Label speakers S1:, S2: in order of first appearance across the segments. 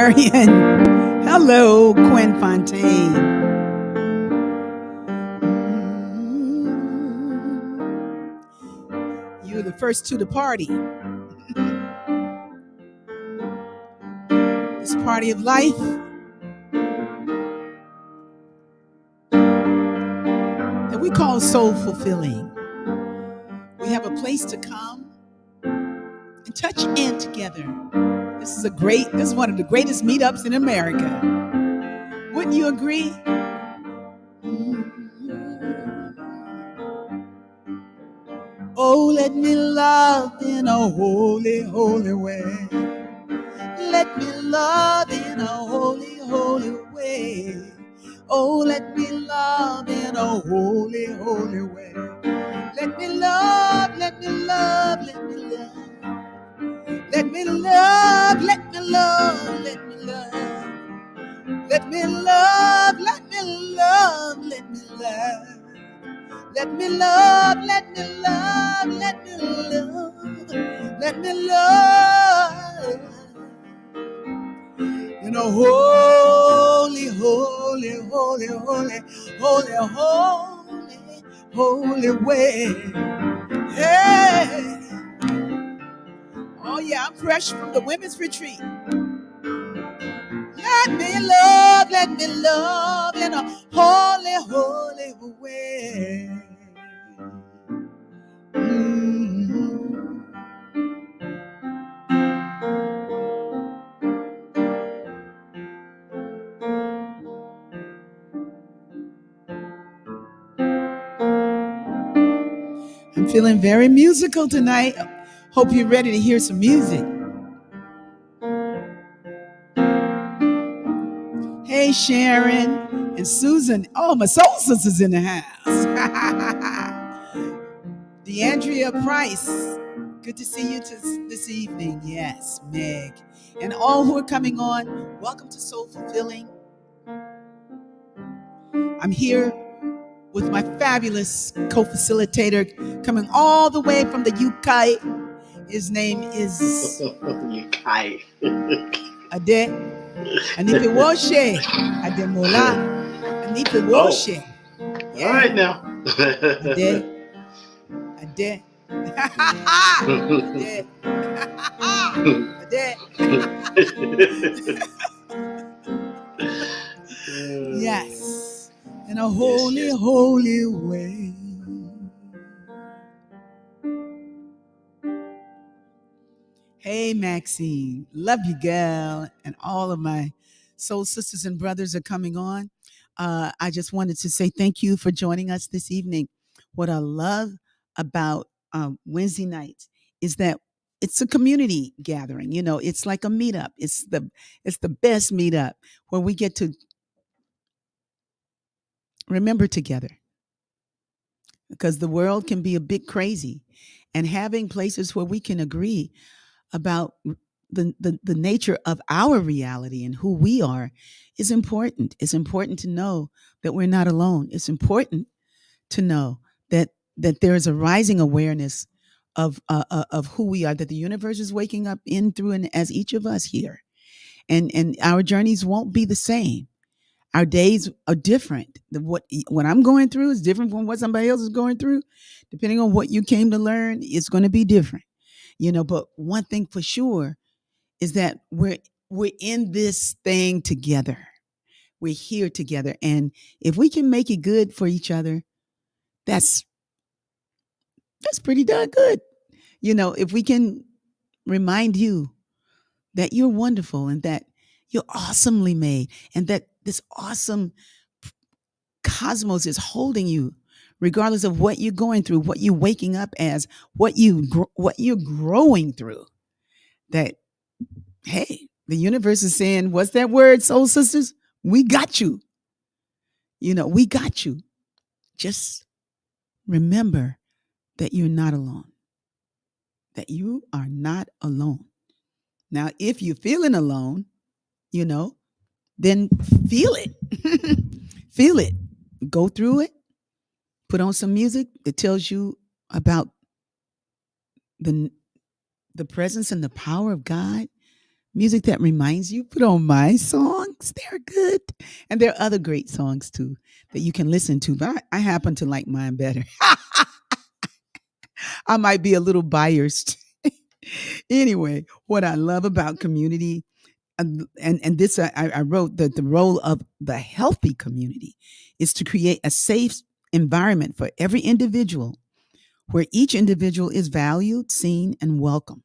S1: Marion. Hello, Quinn Fontaine. You're the first to the party. This party of life that we call soul fulfilling. We have a place to come and touch in together. This is one of the greatest meetups in America. Wouldn't you agree? Oh, let me love in a holy, holy way. Let me love in a holy, holy way. Oh, let me love in a holy, holy way. Let me love, let me love, let me love. Let me love, let me love, let me love. Let me love, let me love, let me love. Let me love, let me love, let me love. Let me love. In a holy, holy, holy, holy, holy, holy, holy way. Hey. Oh yeah, I'm fresh from the women's retreat. Let me love in a holy, holy way. I'm feeling very musical tonight. Hope you're ready to hear some music. Hey, Sharon and Susan. Oh, my soul sister's in the house. DeAndrea Price. Good to see you this evening. Yes, Meg. And all who are coming on, welcome to Soul Fulfilling. I'm here with my fabulous co-facilitator coming all the way from the UK. His name is
S2: UK.
S1: Ade. Anife Woshe. Ademola. Anife Woshe.
S2: Yeah. All right now.
S1: Ade. Ade. Ade. Yes. In a holy, holy way. Hey, Maxine. Love you, girl. And all of my soul sisters and brothers are coming on. I just wanted to say thank you for joining us this evening. What I love about Wednesday nights is that it's a community gathering. You know, it's like a meetup. It's the best meetup where we get to remember together, because the world can be a bit crazy, and having places where we can agree about the nature of our reality and who we are is important. It's important to know that we're not alone. It's important to know that there is a rising awareness of who we are, that the universe is waking up in, through, and as each of us here, and our journeys won't be the same. Our days are different. What I'm going through is different from what somebody else is going through. Depending on what you came to learn, it's going to be different. You know, but one thing for sure is that we're in this thing together. We're here together, and if we can make it good for each other, that's pretty darn good. You know, if we can remind you that you're wonderful and that you're awesomely made, and that this awesome cosmos is holding you regardless of what you're going through, what you're waking up as, what you're growing through, that hey, the universe is saying, what's that word, soul sisters? We got you. You know, we got you. Just remember that you're not alone. That you are not alone. Now, if you're feeling alone, you know, then feel it. Feel it. Go through it. Put on some music that tells you about the presence and the power of God music that reminds you, put on my songs. They're good. And there are other great songs too that you can listen to, but I happen to like mine better. I might be a little biased. Anyway, what I love about community, and this I wrote that the role of the healthy community is to create a safe environment for every individual where each individual is valued, seen, and welcome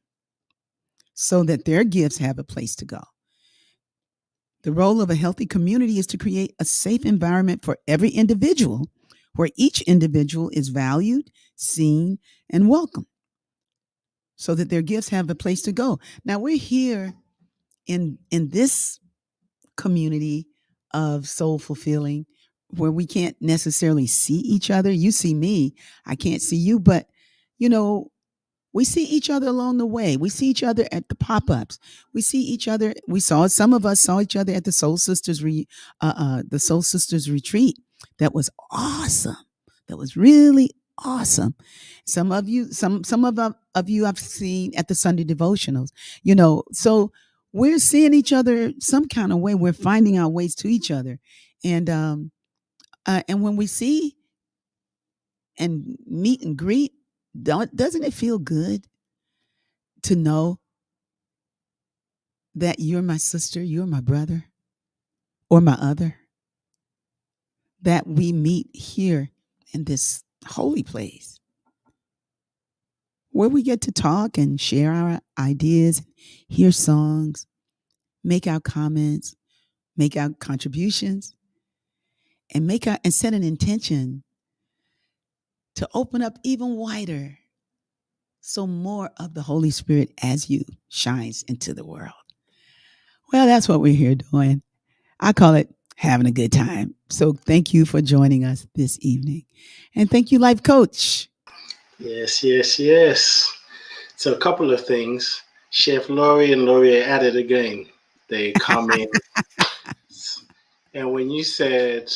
S1: so that their gifts have a place to go. The role of a healthy community is to create a safe environment for every individual where each individual is valued, seen, and welcome so that their gifts have a place to go. Now we're here in this community of soul fulfilling where we can't necessarily see each other. You see me, I can't see you, but you know, we see each other along the way. We see each other at the pop-ups. We see each other. Some of us saw each other at the the Soul Sisters retreat. That was awesome. That was really awesome. Some of you I've seen at the Sunday devotionals. So we're seeing each other some kind of way. We're finding our ways to each other, and when we see and meet and greet, doesn't it feel good to know that you're my sister, you're my brother, or my other, that we meet here in this holy place where we get to talk and share our ideas, hear songs, make our comments, make our contributions, and set an intention to open up even wider so more of the Holy Spirit as you shines into the world. Well, that's what we're here doing. I call it having a good time. So thank you for joining us this evening. And thank you, Life Coach.
S2: Yes, yes, yes. So a couple of things. Chef Laurie and Laurie are at it again. They come in. And when you said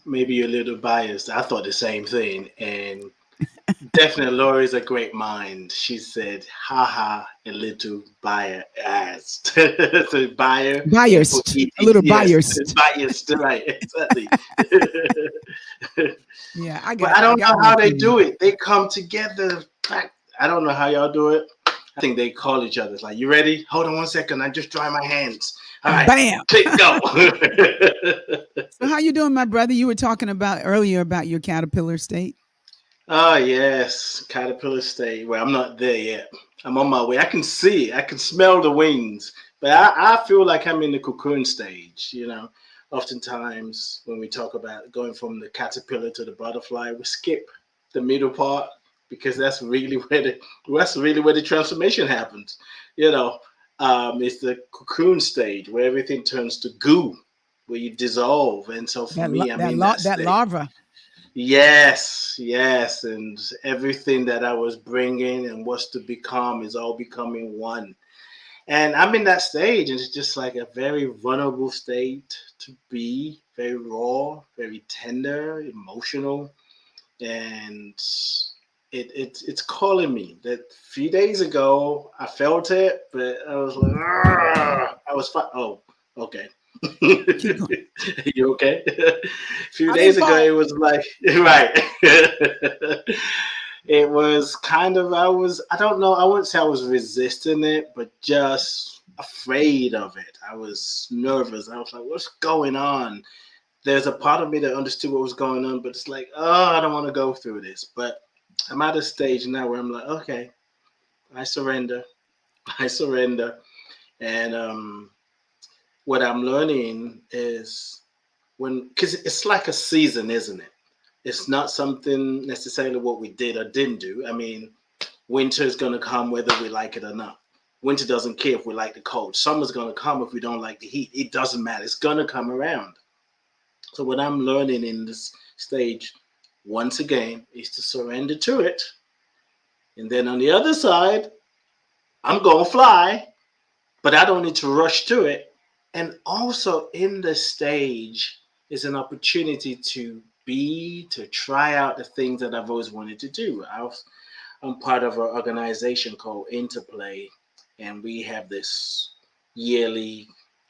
S2: maybe you're a little biased, I thought the same thing. And definitely Laurie's a great mind. She said, haha, a little biased. So buyer,
S1: Biased, a
S2: B-O-E-D.
S1: little
S2: Yes,
S1: biased.
S2: biased, right, exactly.
S1: Yeah,
S2: But I
S1: I
S2: don't
S1: got
S2: know
S1: one
S2: how
S1: for
S2: they
S1: you.
S2: do it. They come together. I don't know how y'all do it. I think they call each other. It's like, you ready? Hold on one second. I just dry my hands. All right,
S1: Bam.
S2: click, go.
S1: So how you doing, my brother? You were talking about earlier about your caterpillar state.
S2: Oh, yes. Caterpillar state. Well, I'm not there yet. I'm on my way. I can see it. I can smell the wings. But I feel like I'm in the cocoon stage, Oftentimes, when we talk about going from the caterpillar to the butterfly, we skip the middle part because that's really where the transformation happens. You know, it's the cocoon stage where everything turns to goo, where you dissolve. And so for me, I'm in that
S1: That
S2: stage.
S1: larva.
S2: Yes, yes, and everything that I was bringing and was to become is all becoming one. And I'm in that stage, and it's just like a very vulnerable state to be, very raw, very tender, emotional, and it's calling me. That few days ago, I felt it, but I was like, "Argh!" I was fine. Oh, okay.
S1: Keep going.
S2: You okay? A few
S1: I
S2: days
S1: didn't
S2: ago, it
S1: fall.
S2: was like, right. It was kind of, I don't know, I wouldn't say I was resisting it, but just afraid of it. I was nervous. I was like, what's going on? There's a part of me that understood what was going on, but it's like, oh, I don't want to go through this. But I'm at a stage now where I'm like, okay, I surrender. I surrender. And what I'm learning is because it's like a season, isn't it? It's not something necessarily what we did or didn't do. I mean, winter is going to come whether we like it or not. Winter doesn't care if we like the cold. Summer's going to come if we don't like the heat. It doesn't matter. It's going to come around. So what I'm learning in this stage, once again, is to surrender to it. And then on the other side, I'm going to fly, but I don't need to rush to it. And also in the stage is an opportunity to try out the things that I've always wanted to do. I'm part of an organization called Interplay, and we have this. yearly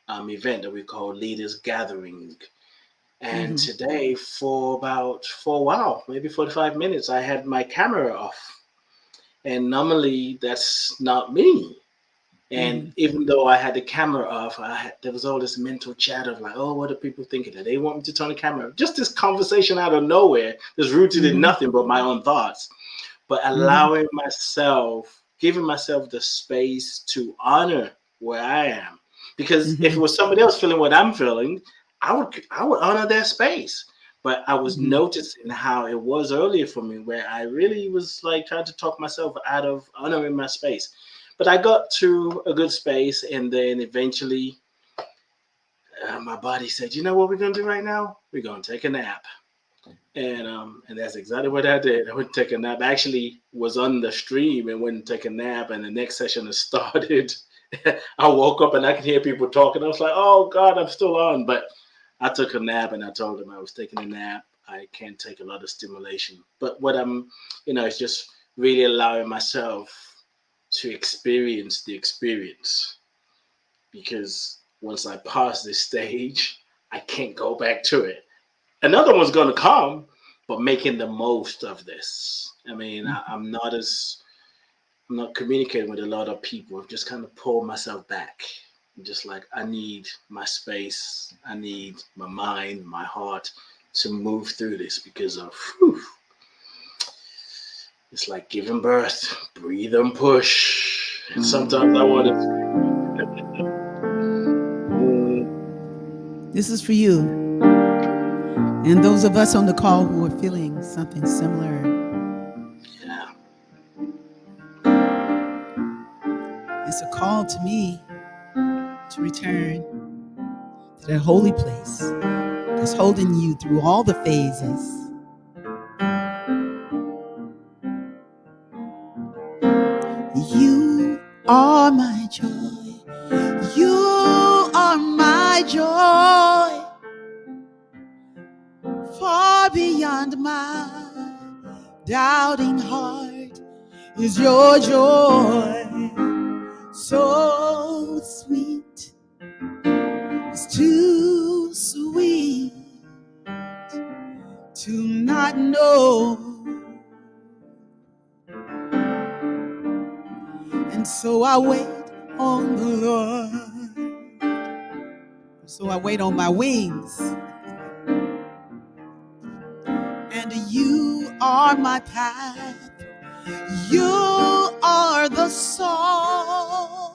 S2: event that we call Leaders Gathering. And
S1: Mm-hmm.
S2: today, for a while, maybe 45 minutes, I had my camera off. And normally that's not me. And
S1: Mm-hmm.
S2: even though I had the camera off, there was all this mental chatter of like, oh, what are people thinking? Do they want me to turn the camera off? Just this conversation out of nowhere that's rooted in
S1: Mm-hmm.
S2: nothing but my own thoughts. But
S1: Mm-hmm.
S2: allowing myself, giving myself the space to honor where I am. Because if it
S1: Mm-hmm.
S2: was somebody else feeling what I'm feeling, I would honor their space. But I was
S1: Mm-hmm.
S2: noticing how it was earlier for me, where I really was like trying to talk myself out of honoring my space. But I got to a good space, and then eventually my body said, "You know what we're gonna do right now? We're gonna take a nap." And that's exactly what I did. I went to take a nap. I actually was on the stream and went and take a nap, and the next session has started. I woke up and I could hear people talking. I was like, "Oh God, I'm still on." But I took a nap, and I told them I was taking a nap. I can't take a lot of stimulation. But what is just really allowing myself to experience the experience, because once I pass this stage, I can't go back to it. Another one's going to come, but making the most of this. I mean, I'm not communicating with a lot of people. I've just kind of pulled myself back. I'm just like, I need my space. I need my mind, my heart to move through this, because of it's like giving birth, breathe and push. And sometimes I want to.
S1: This is for you and those of us on the call who are feeling something similar.
S2: Yeah.
S1: It's a call to me to return to that holy place that's holding you through all the phases. You are my joy. You are my joy. Far beyond my doubting heart is your joy. So sweet, it's too sweet to not know. And so I wait on the Lord. So I wait on my wings. And you are my path. You are the song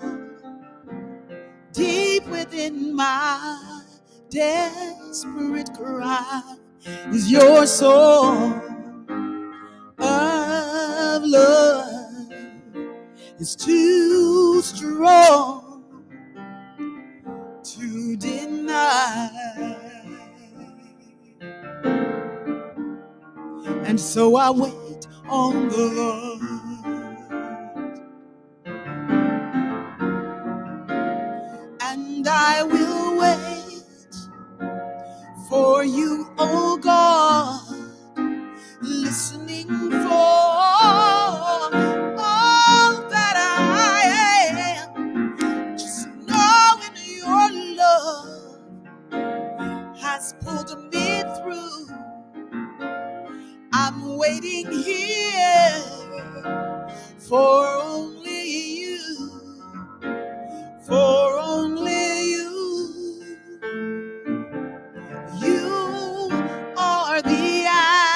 S1: deep within my desperate cry is your song of love is too strong to deny. And so I wait on the Lord. And I will wait for you, oh God, listening for all that I am, just knowing your love has pulled me through. I'm waiting here for only you, for only you. You are the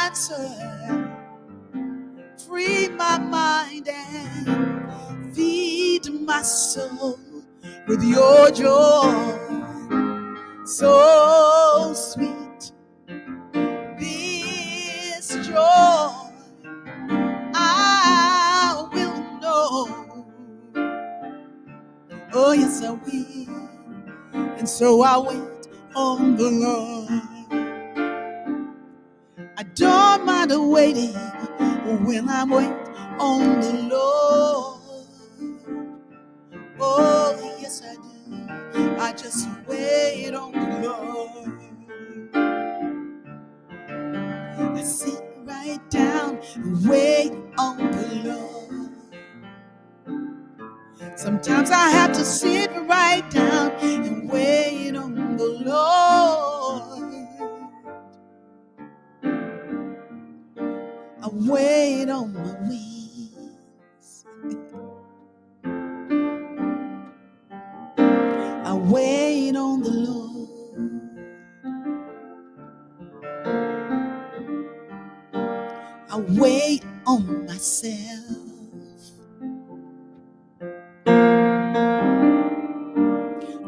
S1: answer. Free my mind and feed my soul with your joy. So sweet, this joy I will know. Oh, yes, I will. And so I wait on the Lord. I don't mind waiting when I'm waiting on the Lord. Oh, yes, I do. I just wait on the Lord. I sit right down and wait on the Lord. Sometimes I have to sit right down and wait on the Lord. I wait on my wings. I wait on the Lord. I wait on myself.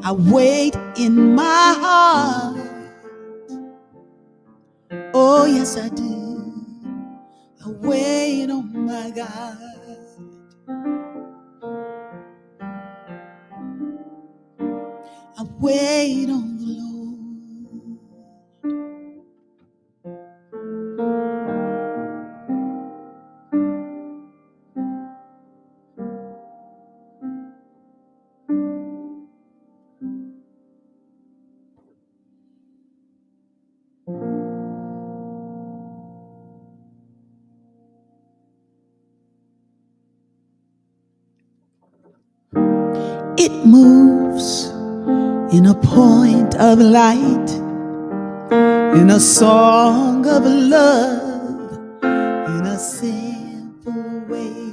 S1: I wait in my heart. Oh, yes, I do. I wait on my God. I wait on the Lord. It moves in a point of light, in a song of love, in a simple way.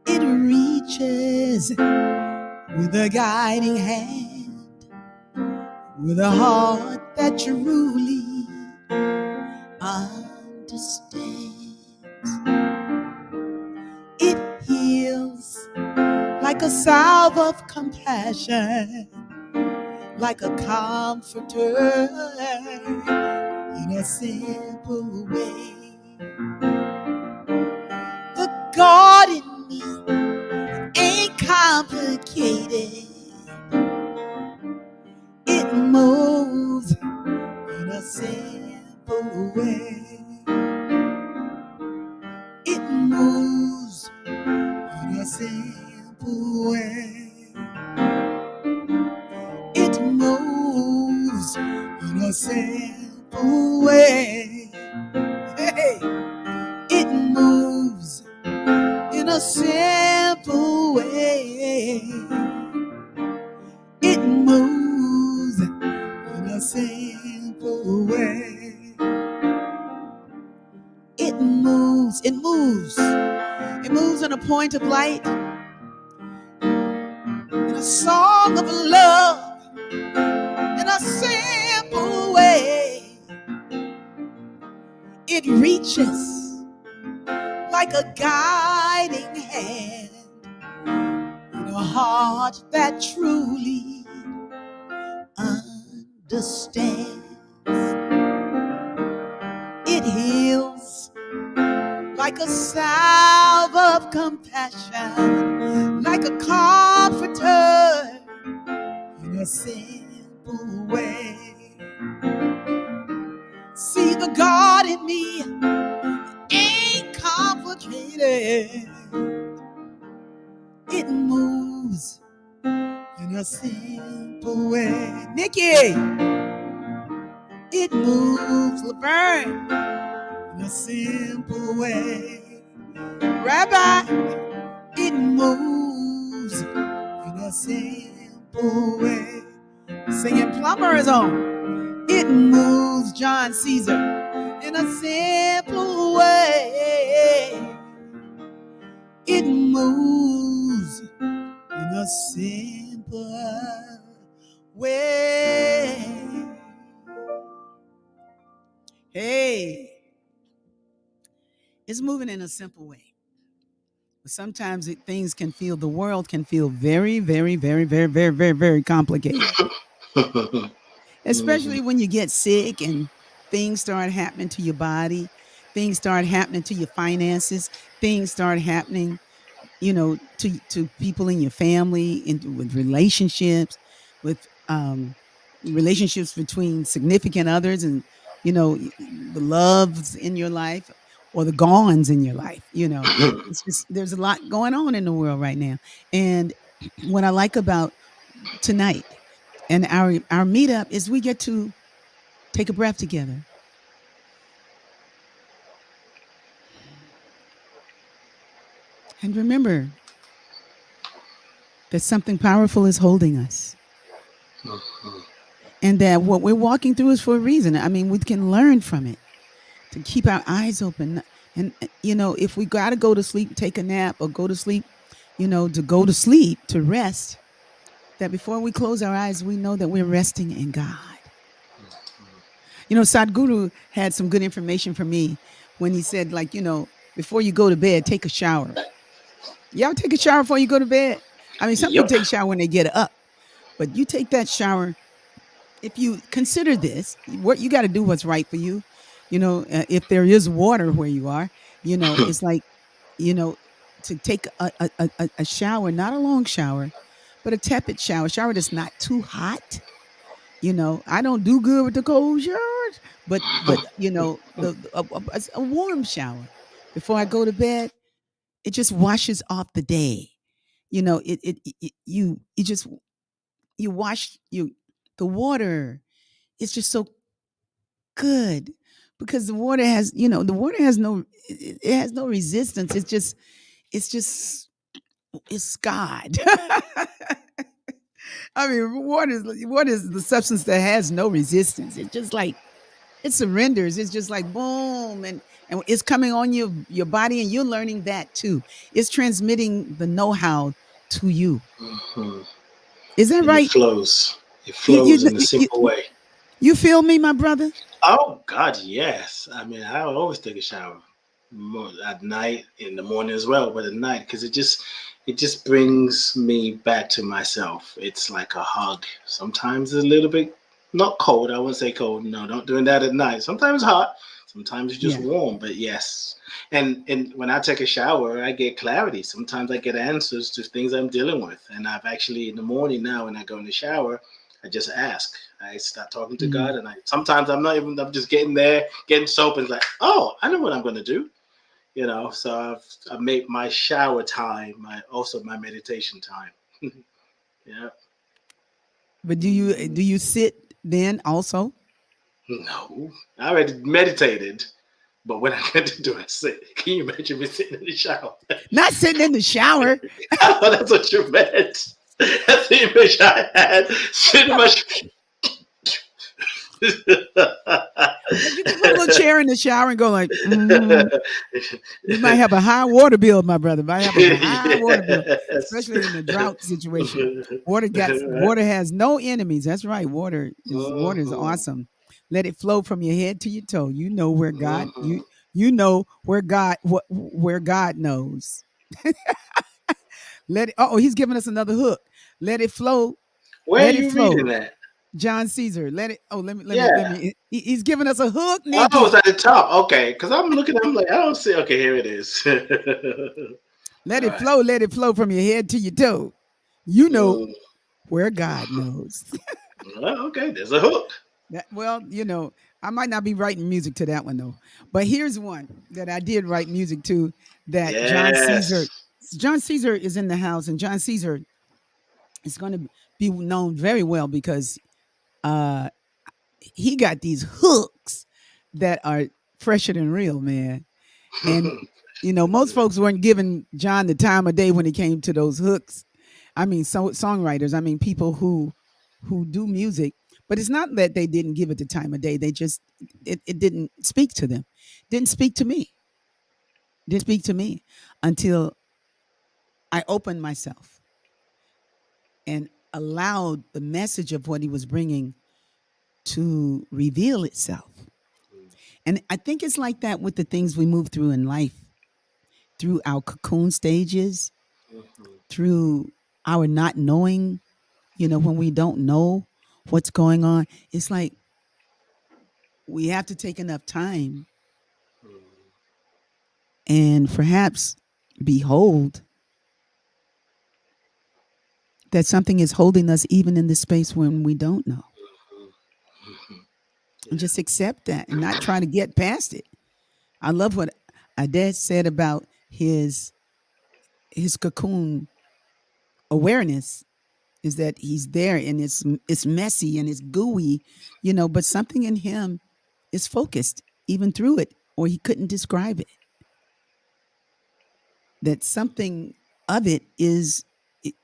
S1: It reaches with a guiding hand, with a heart that truly understands. It heals like a salve of compassion, like a comforter in a simple way. The God in me ain't complicated. It moves in a simple way. It moves in a simple way. It moves in a simple way. Hey, it moves in a simple way. It moves in a simple way. It moves, it moves. It moves in a point of light, in a song of love, in a simple way. It reaches like a guiding hand in a heart that truly understands. It heals like a salve of compassion, like a comforter in a simple way. See, the God in me ain't complicated. It moves in a simple way. Nikki, it moves, Laverne, in a simple way. Rabbi, it moves in a simple way. Singing Plumber is on. It moves, John Caesar, in a simple way. It moves in a simple way. Hey, it's moving in a simple way. But sometimes things can feel, the world can feel very, very, very, very, very, very, very complicated. Especially when you get sick and things start happening to your body, things start happening to your finances, things start happening, to people in your family, with relationships, with relationships between significant others, and the loves in your life or the gones in your life. It's just, there's a lot going on in the world right now. And what I like about tonight and our meetup is we get to take a breath together. And remember, that something powerful is holding us,
S2: Mhm.
S1: and that what we're walking through is for a reason. I mean, we can learn from it to keep our eyes open. And, if we got to go to sleep, take a nap, or go to sleep, to go to sleep, to rest, that before we close our eyes, we know that we're resting in God. Sadhguru had some good information for me when he said, like, before you go to bed, take a shower. Y'all take a shower before you go to bed? I mean, some people
S2: Yep.
S1: take a shower when they get up, but you take that shower. If you consider this, what you got to do what's right for you. If there is water where you are, it's like, you know, to take a shower, not a long shower, but a tepid shower that's not too hot. I don't do good with the cold showers, but a warm shower before I go to bed, it just washes off the day. You just you wash you the water. It's just so good because the water has it has no resistance. It's God. I mean, what is the substance that has no resistance? It's just like it surrenders. It's just like boom, and it's coming on your body, and you're learning that too. It's transmitting the know-how to you.
S2: Mhm.
S1: Is that
S2: And it
S1: right?
S2: flows. It
S1: You
S2: flows
S1: you
S2: in a
S1: you,
S2: simple way.
S1: you feel me, my brother?
S2: Oh God, yes. I mean, I always take a shower at night, in the morning as well, but at night because it just brings me back to myself. It's like a hug. Sometimes it's a little bit not cold. I wouldn't say cold. No, don't doing that at night. Sometimes hot. Sometimes it's just
S1: Yeah.
S2: warm. But yes, and when I take a shower, I get clarity. Sometimes I get answers to things I'm dealing with, and I've actually in the morning now when I go in the shower, I just ask. I start talking to God,
S1: Mm.
S2: and I sometimes I'm not even. I'm just getting there, getting soap, and it's like, oh, I know what I'm gonna do. So I've made my shower time, my meditation time. Yeah.
S1: But
S2: Mhm.
S1: do you sit then also?
S2: No, I already meditated, but when I get to do it, sit. Can you imagine me sitting in the shower?
S1: Not sitting in the shower.
S2: I thought that's what you meant. That's the image I had. Sitting in my.
S1: But you can put a little chair in the shower and go like, you might have a high water bill, my brother. Might have a high water bill,
S2: Yes.
S1: especially in the drought situation. Water has no enemies. That's right. Water is
S2: Mhm.
S1: awesome. Let it flow from your head to your toe. You know where God
S2: Mhm.
S1: you know where God knows. Let it. Oh, he's giving us another hook. Let it flow.
S2: Where are
S1: Let it
S2: you reading
S1: flow.
S2: that?
S1: John Caesar. Let it. Oh, let
S2: Yeah.
S1: me. He's giving us a hook,
S2: Oh, it's
S1: Nikki.
S2: at the top. Okay, because I'm looking. I'm like, I don't see. Okay, here it is.
S1: Let
S2: All
S1: it
S2: right.
S1: flow. Let it flow from your head to your toe. You know
S2: Mm.
S1: where God knows.
S2: Well, okay, there's a hook.
S1: Well, I might not be writing music to that one though. But here's one that I did write music to that John Caesar.
S2: Yes.
S1: John Caesar is in the house, and John Caesar is going to be known very well because uh, he got these hooks that are fresher than real, man. And most folks weren't giving John the time of day when it came to those hooks. I mean, songwriters. I mean, people who do music. But it's not that they didn't give it the time of day. They just it didn't speak to them. Didn't speak to me. Didn't speak to me until I opened myself and allowed the message of what he was bringing to reveal itself. And I think it's like that with the things we move through in life, through our cocoon stages, through our not knowing, when we don't know what's going on. It's like we have to take enough time and perhaps behold that something is holding us even in this space when we don't know. And
S2: Yeah.
S1: just accept that and not try to get past it. I love what Ades said about his cocoon awareness is that he's there and it's messy and it's gooey, but something in him is focused even through it, or he couldn't describe it. That something of it is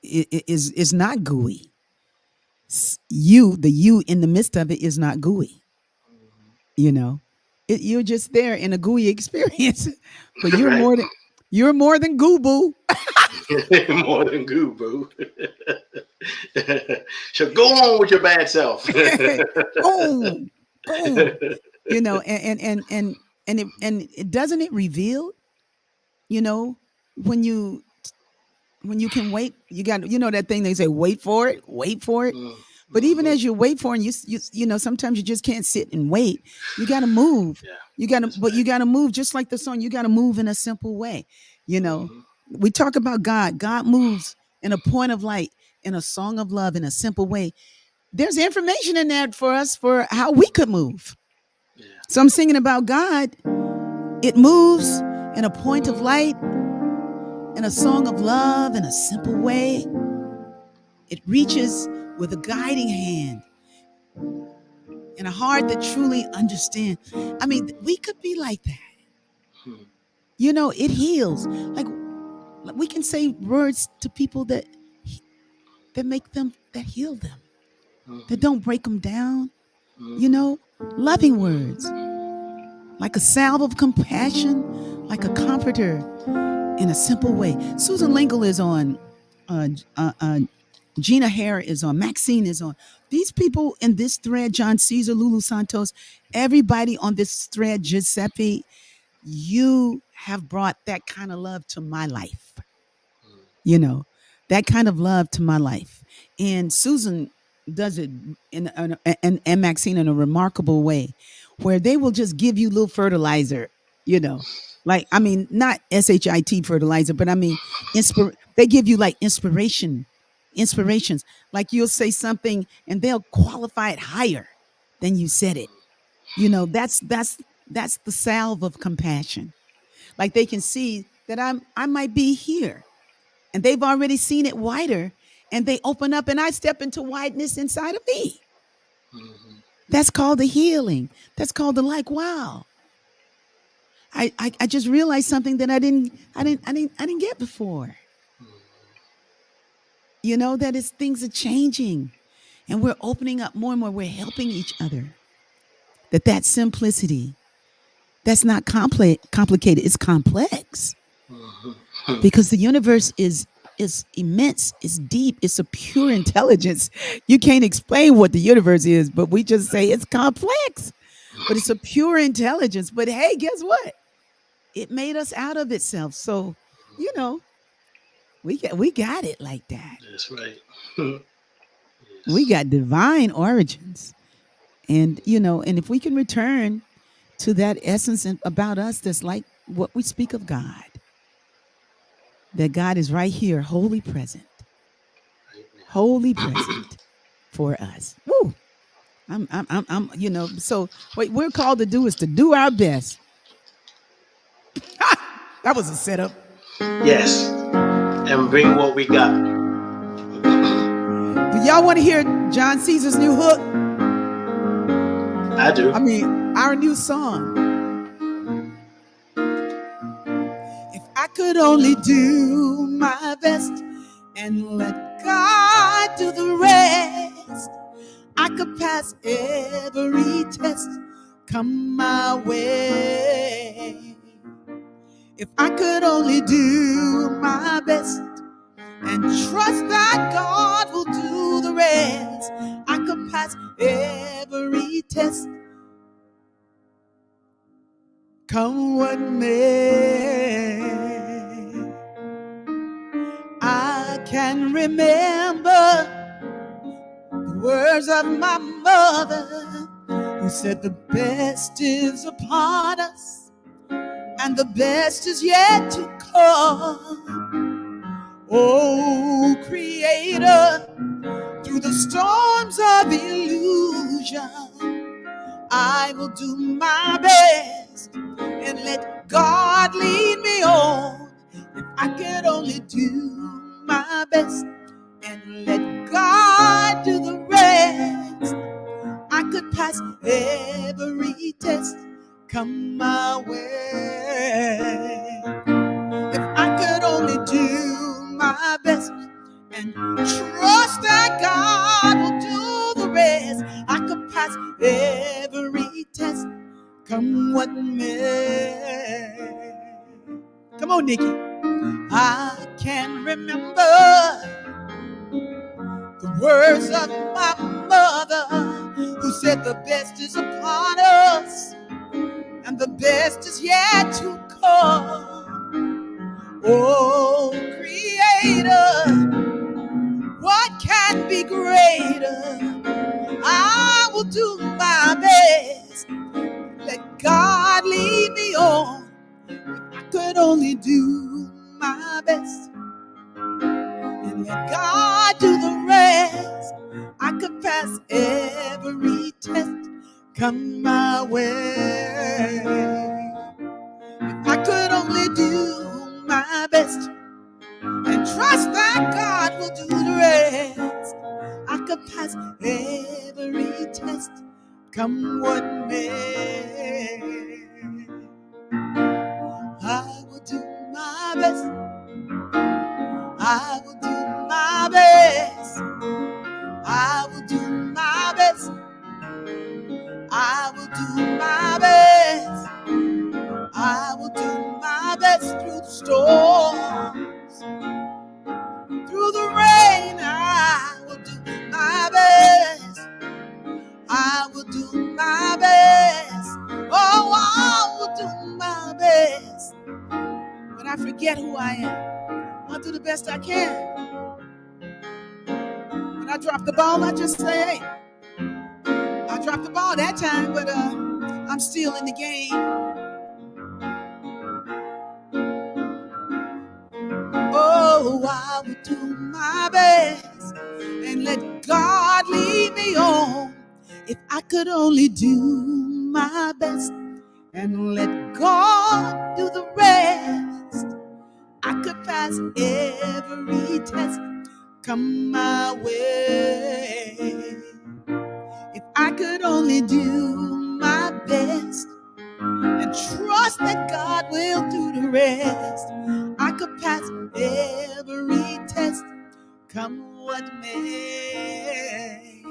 S1: is not gooey. You, the you in the midst of it, is not gooey. You know, you're just there in a gooey experience, but
S2: Right.
S1: you're more than goo boo.
S2: More than good, boo. So go on with your bad self.
S1: Boom, boom. You know, and it doesn't it reveal. You know, when you can wait, you got that thing they say, wait for it. But even
S2: Mm-hmm.
S1: as you wait for it, and you know sometimes you just can't sit and wait. You got to move.
S2: Yeah,
S1: But
S2: that's
S1: you
S2: right.
S1: got to move just like the song. You got to move in a simple way. You know,
S2: Mm-hmm.
S1: we talk about God. God moves in a point of light, in a song of love, in a simple way. There's information in that for us for how we could move.
S2: Yeah.
S1: So I'm singing about God. It moves in a point of light, in a song of love, in a simple way. It reaches with a guiding hand and a heart that truly understands. I mean, we could be like that.
S2: Mm-hmm.
S1: You know, it heals. Like we can say words to people that make them, that heal them, that
S2: Mm-hmm.
S1: don't break them down. You
S2: Mm-hmm.
S1: know, loving words, like a salve of compassion, like a comforter in a simple way. Susan Lingle is on. Uh, uh, uh, Gina Hare is on. Maxine is on. These people in this thread, John Caesar, Lulu Santos, everybody on this thread, Giuseppe, you have brought that kind of love to my life. You know, that kind of love to my life. And Susan does it and Maxine in a remarkable way, where they will just give you little fertilizer, you know. Like, I mean, not SHIT fertilizer, but I mean, they give you like inspirations. Like you'll say something and they'll qualify it higher than you said it. You know, that's the salve of compassion. Like they can see that I might be here and they've already seen it wider and they open up and I step into wideness inside of me.
S2: Mm-hmm.
S1: That's called the healing. That's called the like, wow. I just realized something that I didn't get before. You know, that is things are changing and we're opening up more and more. We're helping each other. That simplicity, that's not complicated, it's complex.
S2: Mm-hmm.
S1: Because the universe is immense, it's deep, it's a pure intelligence. You can't explain what the universe is, but we just say it's complex. But it's a pure intelligence. But hey, guess what? It made us out of itself. So, you know, we got it like that.
S2: That's right.
S1: We
S2: Yes.
S1: got divine origins. And you know, and if we can return to that essence about us that's like what we speak of God, that God is right here,
S2: Right
S1: wholly
S2: now.
S1: present for us. Woo! You know, so what we're called to do is to do our best. That was a setup.
S2: Yes. And bring what we got.
S1: Do y'all want to hear John Caesar's new hook?
S2: I do.
S1: I mean, our new song. If I could only do my best and let God do the rest, I could pass every test come my way. If I could only do my best and trust that God will do the rest, I could pass every test come what may. I can remember the words of my mother who said the best is upon us and the best is yet to come. Oh, Creator, through the storms of illusion, I will do my best and let God lead me on. If I could only do my best and let God do the rest, I could pass every test come my way. If I could only do my best and trust that God will do the rest. I could pass every test, come what may. Come on, Nikki. I can remember the words of my mother, who said the best is upon us and the best is yet to come. Oh, Creator, what can be greater? I will do my best. Let God lead me on. I could only do my best. And let God do the rest. I could pass every test come my way. If I could only do my best and trust that God will do the rest, I could pass every test come what may. I will do my best. I will do my best. I will do my best. I will do my best. I will do my best through the storms, through the rain. I will do my best. I will do my best. Oh, I will do my best. When I forget who I am, I'll do the best I can. When I drop the ball, I just say, hey, I dropped the ball that time, but I'm still in the game. Oh, I will do my best and let God lead me on. If I could only do my best and let God do the rest, I could pass every test come my way. If I could only do my best and trust that God will do the rest, I could pass every test come what may.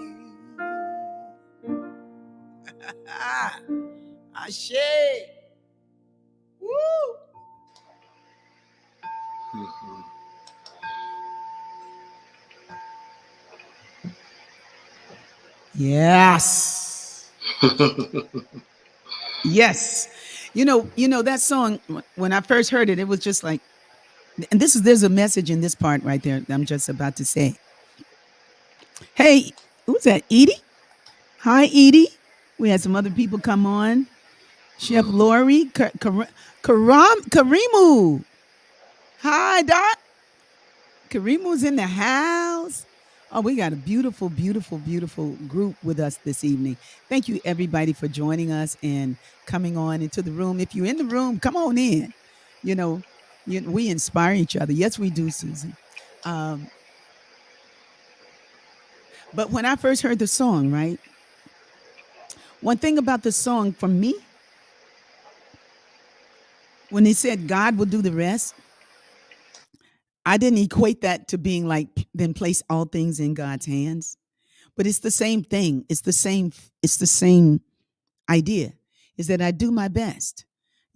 S1: Ashe. Woo. Yes. Yes. You know that song, when I first heard it, it was just like, and there's a message in this part right there that I'm just about to say. Hey, who's that? Edie? Hi, Edie. We had some other people come on. Chef Lori, Karimu. Hi, Doc. Karimu's in the house. Oh, we got a beautiful, beautiful, beautiful group with us this evening. Thank you, everybody, for joining us and coming on into the room. If you're in the room, come on in. You know, we inspire each other. Yes, we do, Susan. But when I first heard the song, right? One thing about the song for me, when they said God will do the rest, I didn't equate that to being like, then place all things in God's hands. But it's the same thing. It's the same idea, is that I do my best,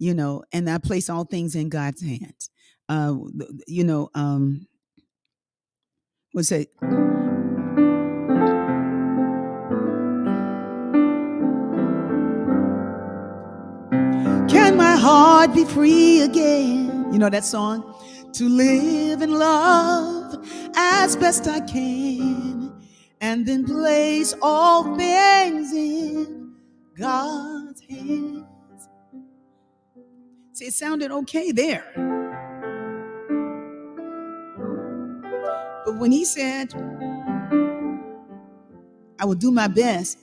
S1: and I place all things in God's hands. What's it? Can my heart be free again? You know that song? To live and love as best I can, and then place all things in God's hands. See, it sounded okay there. But when he said, I will do my best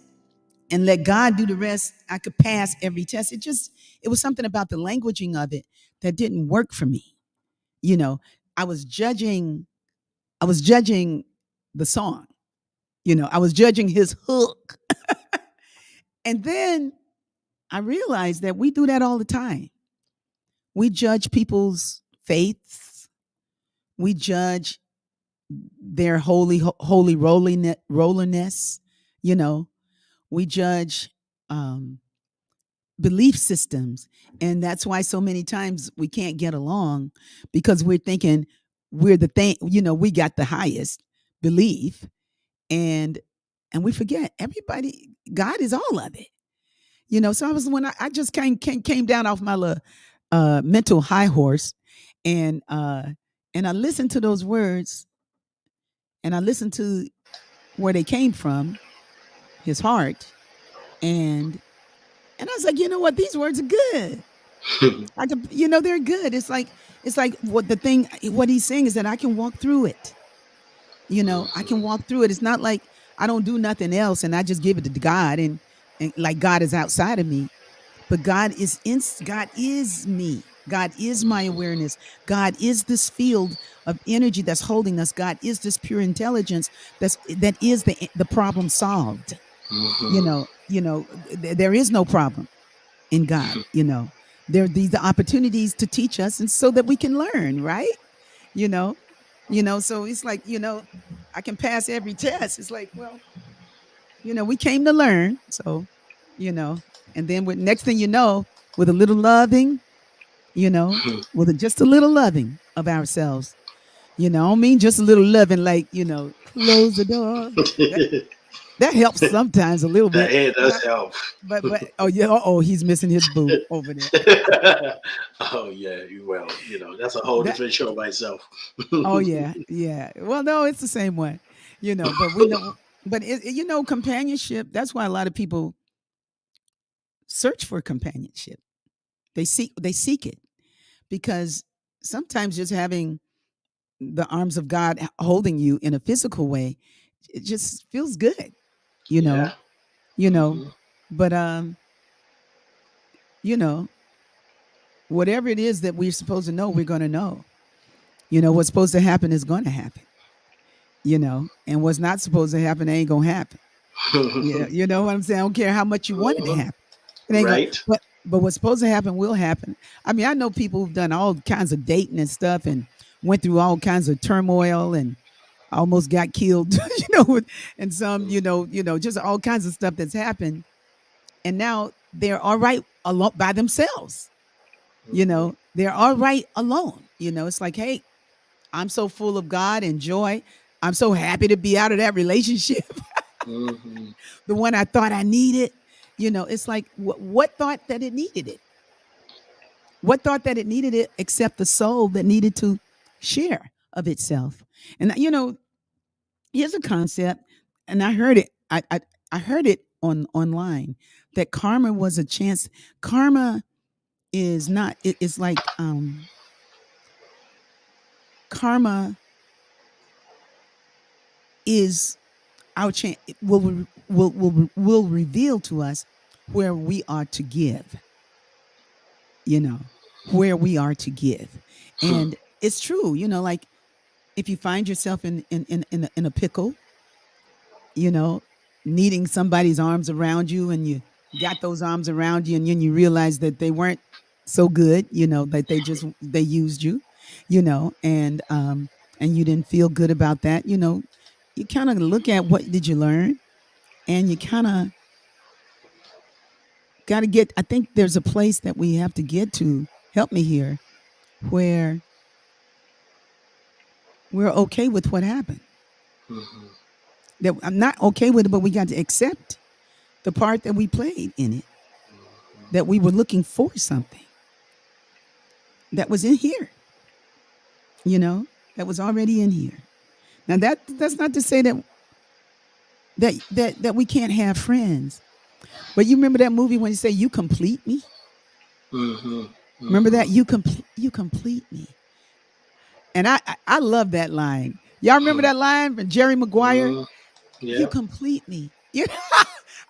S1: and let God do the rest, I could pass every test. It was something about the languaging of it that didn't work for me. I was judging the song. I was judging his hook. And then I realized that we do that all the time. We judge people's faiths. We judge their holy rolliness. You know, we judge um, belief systems, and that's why so many times we can't get along because we're thinking we're the thing. You know, we got the highest belief, and we forget everybody. God is all of it. You know, so I was when I just came down off my little mental high horse, and I listened to those words, and I listened to where they came from, his heart, and I was like, you know what, these words are good. I could, you know, they're good. It's like what the thing, what he's saying is that I can walk through it. You know, I can walk through it. It's not like I don't do nothing else and I just give it to God, and like God is outside of me. But God is me. God is my awareness. God is this field of energy that's holding us. God is this pure intelligence that is the problem solved. There is no problem in God. There are these opportunities to teach us, and so that we can learn, right? You know, so it's like, I can pass every test. It's like, well, we came to learn. So, you know, and then with next thing you know, with a little loving, with just a little loving of ourselves, I don't mean just a little loving, like, close the door. That that helps sometimes a little
S2: That
S1: bit.
S2: it
S1: But
S2: does help.
S1: oh yeah, he's missing his boo over there.
S2: Oh yeah, well, that's a whole
S1: That
S2: different show by itself.
S1: oh yeah, yeah. Well, no, it's the same one, but we know, but companionship, that's why a lot of people search for companionship. They seek it because sometimes just having the arms of God holding you in a physical way, it just feels good, you
S2: Yeah.
S1: know, you know.
S2: Hmm.
S1: But you know, whatever it is that we're supposed to know, we're going to know. What's supposed to happen is going to happen. And what's not supposed to happen ain't going to happen. Yeah, you know what I'm saying? I don't care how much you want it to happen. It ain't going.
S2: Right.
S1: But what's supposed to happen will happen. I mean, I know people who've done all kinds of dating and stuff and went through all kinds of turmoil and almost got killed, and some, just all kinds of stuff that's happened. And now they're all right alone by themselves. They're all right alone. It's like, hey, I'm so full of God and joy. I'm so happy to be out of that relationship,
S2: Hmm.
S1: the one I thought I needed. It's like, what thought that it needed it? What thought that it needed it except the soul that needed to share of itself? And here's a concept, and I heard it. I heard it online that karma was a chance. Karma is not. It's like karma is our chance. Will reveal to us where we are to give. Where we are to give, and it's true. Like if you find yourself in a pickle, you know, needing somebody's arms around you, and you got those arms around you, and then you realize that they weren't so good, that they used you, and you didn't feel good about that. You kind of look at what did you learn, and you kind of got to get. I think there's a place that we have to get to. Help me here, where we're okay with what happened.
S2: Hmm.
S1: That I'm not okay with it, but we got to accept the part that we played in it, that we were looking for something that was in here, that was already in here. Now that's not to say that we can't have friends. But you remember that movie when you say you complete me?
S2: Hmm.
S1: Remember
S2: Hmm.
S1: that you complete me. And I love that line. Y'all remember that line from Jerry Maguire?
S2: Hmm.
S1: You
S2: Yeah.
S1: complete me.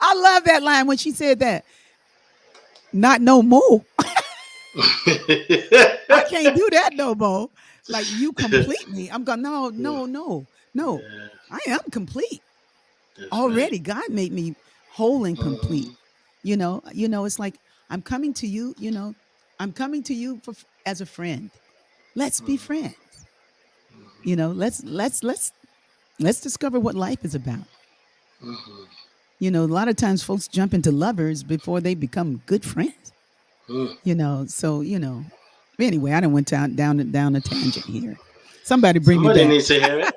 S1: I love that line when she said that. Not no more. I can't do that no more. Like you complete me. I'm going, no,
S2: Yeah,
S1: no, no, no. I am complete
S2: that's right.
S1: already. God made me whole and complete.
S2: Hmm.
S1: It's like I'm coming to you, I'm coming to you as a friend. Let's be friends. Let's discover what life is about.
S2: Mhm.
S1: A lot of times folks jump into lovers before they become good friends.
S2: Mm.
S1: So anyway, I don't went down a tangent here. Somebody bring me
S2: Somebody
S1: back.
S2: needs to hear it.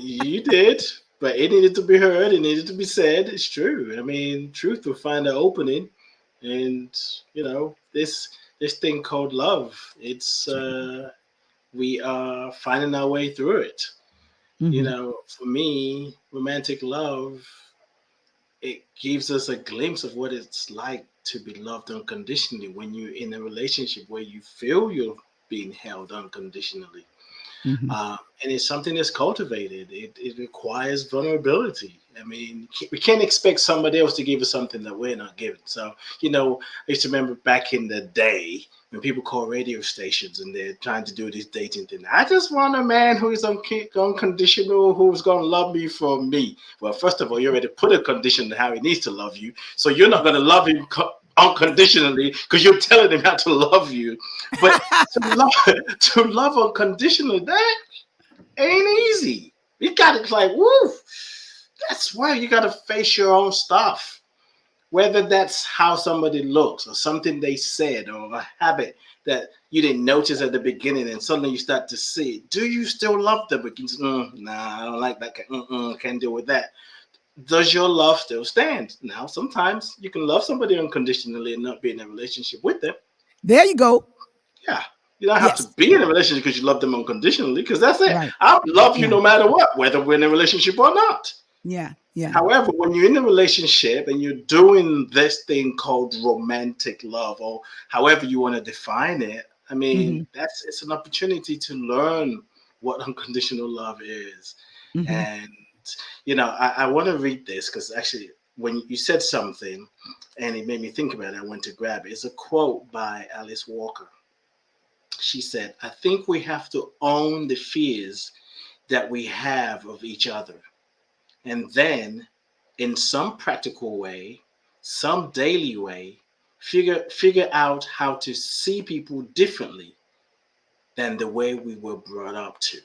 S2: You did, but it needed to be heard. It needed to be said. It's true. I mean, truth will find an opening, and this thing called love. It's
S1: That's right.
S2: we are finding our way through it.
S1: Mm-hmm.
S2: For me, romantic love, it gives us a glimpse of what it's like to be loved unconditionally when you're in a relationship where you feel you're being held unconditionally.
S1: Mm-hmm.
S2: And it's something that's cultivated. It requires vulnerability. I mean, we can't expect somebody else to give us something that we're not giving. So, I used to remember back in the day when people call radio stations and they're trying to do this dating thing. I just want a man who is unconditional, who's going to love me for me. Well, first of all, you already put a condition on how he needs to love you. So you're not going to love him unconditionally because you're telling him how to love you. But to love, to love unconditionally, that ain't easy. You got to like, woo. That's why you got to face your own stuff. Whether that's how somebody looks or something they said or a habit that you didn't notice at the beginning and suddenly you start to see it. Do you still love them? But you just, nah, I don't like that. Can't deal with that. Does your love still stand? Now, sometimes you can love somebody unconditionally and not be in a relationship with them.
S1: There you go.
S2: Yeah. You don't have to
S1: Yes.
S2: be in a relationship because you love them unconditionally, because that's it.
S1: Right.
S2: I'll love you
S1: Yeah.
S2: no matter what, whether we're in a relationship or not.
S1: Yeah. Yeah.
S2: However, when you're in a relationship and you're doing this thing called romantic love, or however you want to define it, I
S1: Mm-hmm.
S2: mean, it's an opportunity to learn what unconditional love is.
S1: Mm-hmm.
S2: And I want to read this because actually, when you said something and it made me think about it, I went to grab it. It's a quote by Alice Walker. She said, I think we have to own the fears that we have of each other. And then, in some practical way, some daily way, figure out how to see people differently than the way we were brought up to.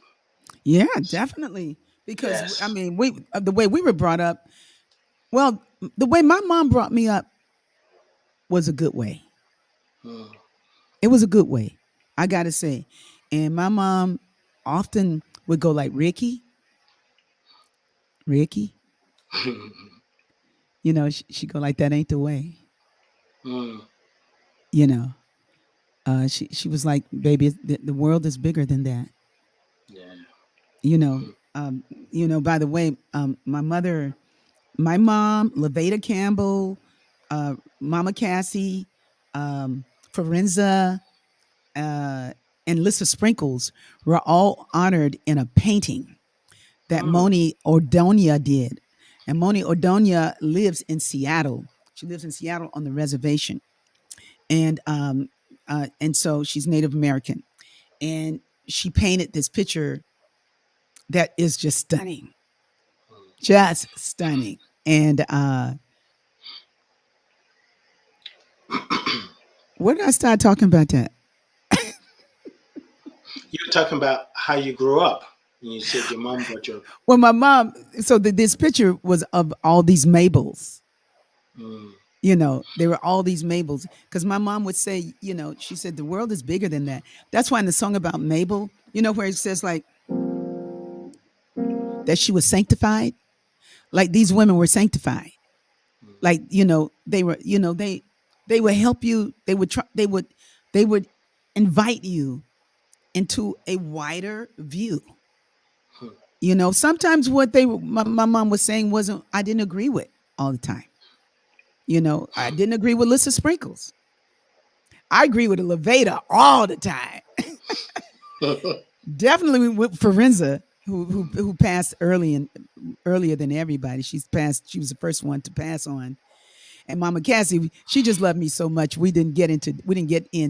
S1: Yeah, definitely. Because I
S2: Yes.
S1: mean, the way we were brought up. Well, the way my mom brought me up was a good way.
S2: Mm.
S1: It was a good way. I gotta say, and my mom often would go like, Ricky. She go like, that ain't the way.
S2: Mm.
S1: You know, she was like, baby, the world is bigger than that.
S2: Yeah.
S1: You know, um, By the way, my mom, Laveda Campbell, Mama Cassie, um, Forenza, uh, and Lissa Sprinkles were all honored in a painting that
S2: Mm.
S1: Moni Ordonia did. And Moni Ordonia lives in Seattle. She lives in Seattle on the reservation, and so she's Native American. And she painted this picture that is just stunning. And where did I start talking about that?
S2: You were talking about how you grew up, and you said your mom brought you up.
S1: Well, my mom. So this picture was of all these Mabels.
S2: Mm.
S1: There were all these Mabels because my mom would say, she said the world is bigger than that. That's why in the song about Mabel, where it says like that she was sanctified, like these women were sanctified.
S2: Mm.
S1: Like, they were, they would help you. They would invite you into a wider view.
S2: Mm.
S1: Sometimes what my mom was saying wasn't, I didn't agree with all the time. I didn't agree with Lissa Sprinkles. I agree with Levada all the time. Definitely with Forenza, who passed earlier than everybody. She was the first one to pass on. And Mama Cassie, she just loved me so much. We didn't get in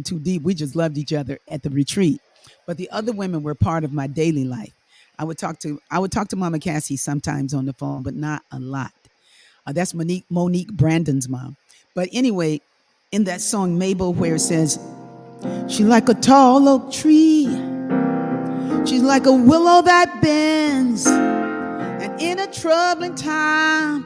S1: too deep. We just loved each other at the retreat. But the other women were part of my daily life. I would talk to Mama Cassie sometimes on the phone, but not a lot. That's Monique Brandon's mom. But anyway, in that song Mabel, where it says, she like a tall oak tree She's like a willow that bends, and in a troubling time,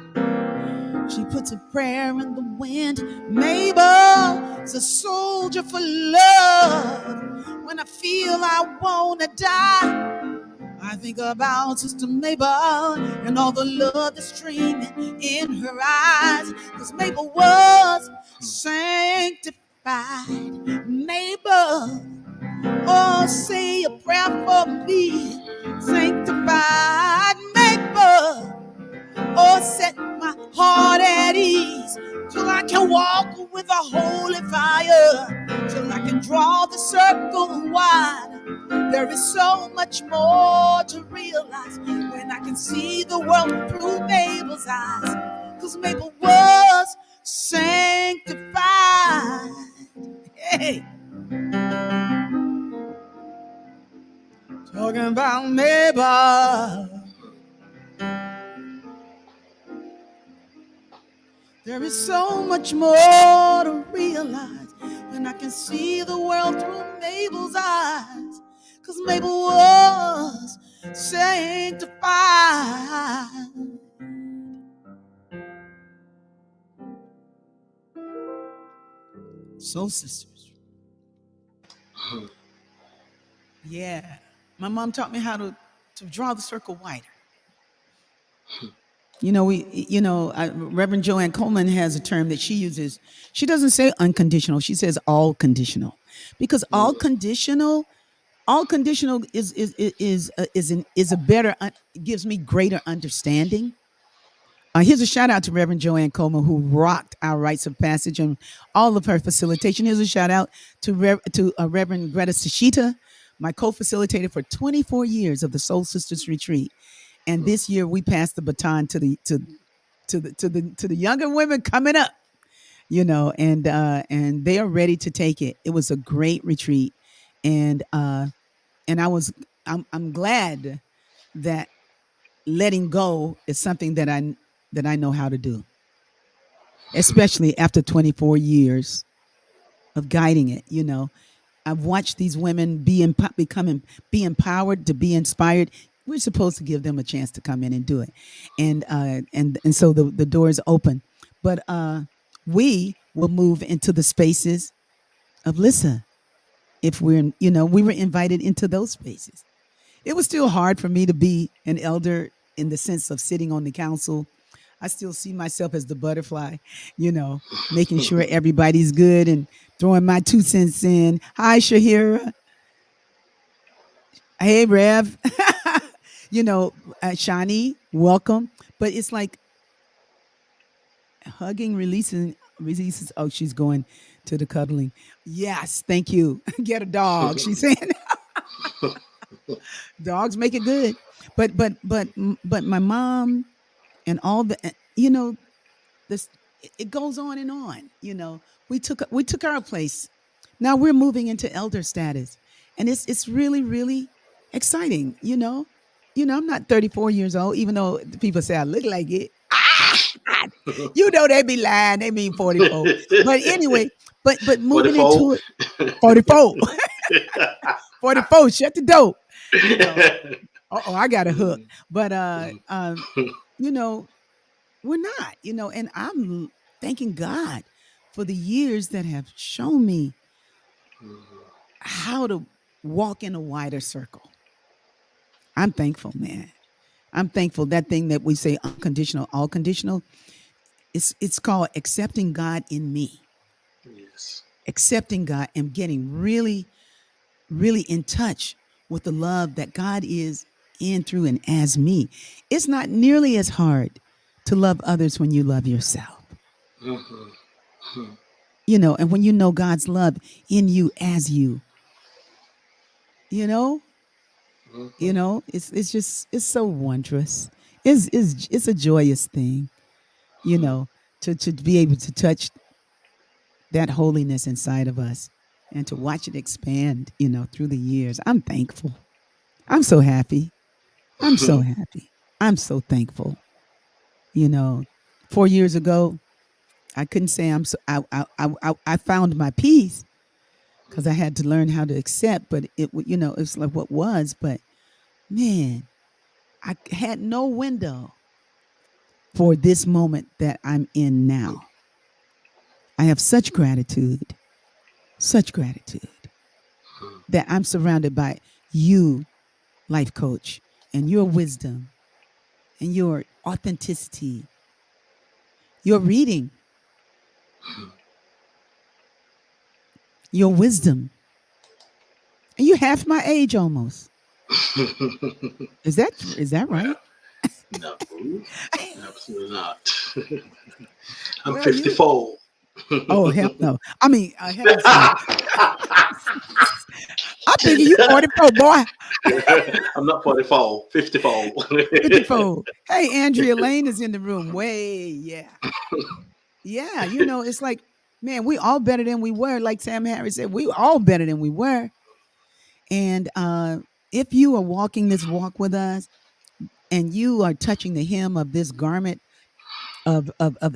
S1: she puts a prayer in the wind. Mabel's a soldier for love. When I feel I wanna die, I think about Sister Mabel and all the love that's streaming in her eyes. Cause Mabel was sanctified. Mabel, oh, say a prayer for me. Sanctified Mabel, oh, set my heart at ease till I can walk with a holy fire, till I can draw the circle wide. There is so much more to realize when I can see the world through Mabel's eyes. Cause Mabel was sanctified. Hey, talking about Mabel. There is so much more to realize when I can see the world through Mabel's eyes. Cause Mabel was sanctified. Soul sisters. Yeah. My mom taught me how to draw the circle wider. Reverend Joanne Coleman has a term that she uses. She doesn't say unconditional. She says all conditional, because all conditional is a better, gives me greater understanding. Here's a shout out to Reverend Joanne Coleman, who rocked our rites of passage and all of her facilitation. Here's a shout out to Reverend Greta Sashita, my co-facilitator for 24 years of the Soul Sisters Retreat. And this year we passed the baton to the younger women coming up, and they are ready to take it. It was a great retreat, and I'm glad that letting go is something that I know how to do, especially after 24 years of guiding it. I've watched these women be empowered, to be inspired. We're supposed to give them a chance to come in and do it, and so the door is open. But we will move into the spaces of Lissa if we were invited into those spaces. It was still hard for me to be an elder in the sense of sitting on the council. I still see myself as the butterfly, making sure everybody's good and throwing my 2 cents in. Hi, Shahira. Hey, Rev. Shani, welcome. But it's like hugging, releases. Oh, she's going to the cuddling. Yes, thank you. Get a dog, she's saying. Dogs make it good. But my mom and all the, this, it goes on and on. We took our place. Now we're moving into elder status, and it's really, really exciting. I'm not 34 years old, even though people say I look like it. They be lying. They mean 44. But anyway, but moving 44. Into it, 44. 44, shut the door. I got a hook. But we're not, and I'm thanking God for the years that have shown me how to walk in a wider circle. I'm thankful, man. I'm thankful. That thing that we say unconditional, all conditional, it's called accepting God in me.
S2: Yes.
S1: Accepting God and getting really, really in touch with the love that God is in, through, and as me. It's not nearly as hard to love others when you love yourself.
S2: Mm-hmm.
S1: And when you know God's love in you as you, it's just, it's so wondrous. It's a joyous thing, to be able to touch that holiness inside of us and to watch it expand, through the years. I'm thankful. I'm so happy. I'm so happy. I'm so thankful. 4 years ago, I couldn't say I found my peace because I had to learn how to accept, but it's like what was, but man, I had no window for this moment that I'm in now. I have such gratitude that I'm surrounded by you, life coach, and your wisdom and your authenticity, your reading, your wisdom. And you're half my age almost. Is that
S2: Well,
S1: right?
S2: no, absolutely not. I'm
S1: Well, you
S2: 54.
S1: oh hell no. I mean, heavens no. I'm thinking you 44, boy.
S2: I'm not 44, 54.
S1: 54. Hey, Andrea Lane is in the room. Way, yeah. Yeah, it's like, man, we all better than we were. Like Sam Harris said, we all better than we were. And if you are walking this walk with us and you are touching the hem of this garment of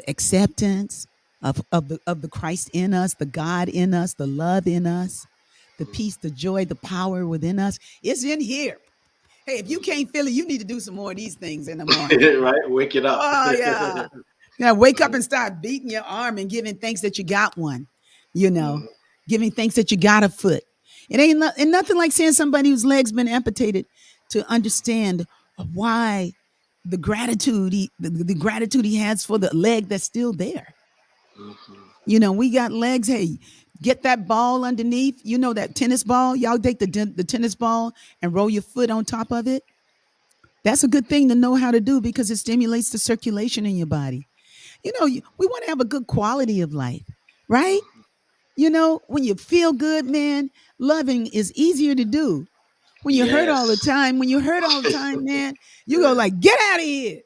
S1: acceptance, of the Christ in us, the God in us, the love in us, the peace, the joy, the power within us, it's in here. Hey, if you can't feel it, you need to do some more of these things in the morning.
S2: Right? Wake it up.
S1: Oh yeah. Now wake up and start beating your arm and giving thanks that you got one. You know,
S2: Mhm.
S1: giving thanks that you got a foot. It ain't nothing like seeing somebody whose legs been amputated to understand why the gratitude he has for the leg that's still there.
S2: Mhm.
S1: We got legs. Hey, get that ball underneath. That tennis ball. Y'all take the tennis ball and roll your foot on top of it. That's a good thing to know how to do because it stimulates the circulation in your body. We want to have a good quality of life, right? When you feel good, man, loving is easier to do.
S2: Yes.
S1: When you hurt all the time, man, you go
S2: Yeah.
S1: like, get out of here.